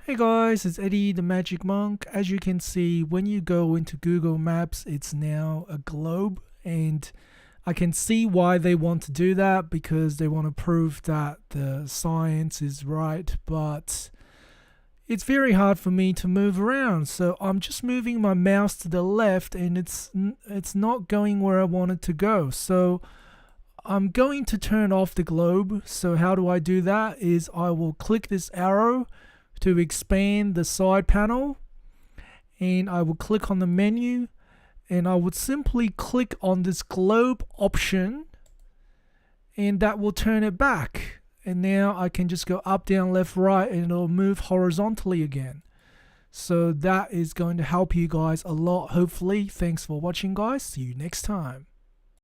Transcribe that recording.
Hey guys, it's Eddie the Magic Monk. As you can see, when you go into Google Maps, it's now a globe, and I can see why they want to do that because they want to prove that the science is right, but it's very hard for me to move around. So I'm just moving my mouse to the left and it's not going where I want it to go. So I'm going to turn off the globe. So how do I do that? Is I will click this arrow to expand the side panel, and I will click on the menu, and I would simply click on this globe option, and that will turn it back. And now I can just go up, down, left, right, and it'll move horizontally again. So that is going to help you guys a lot, hopefully. Thanks for watching, guys. See you next time.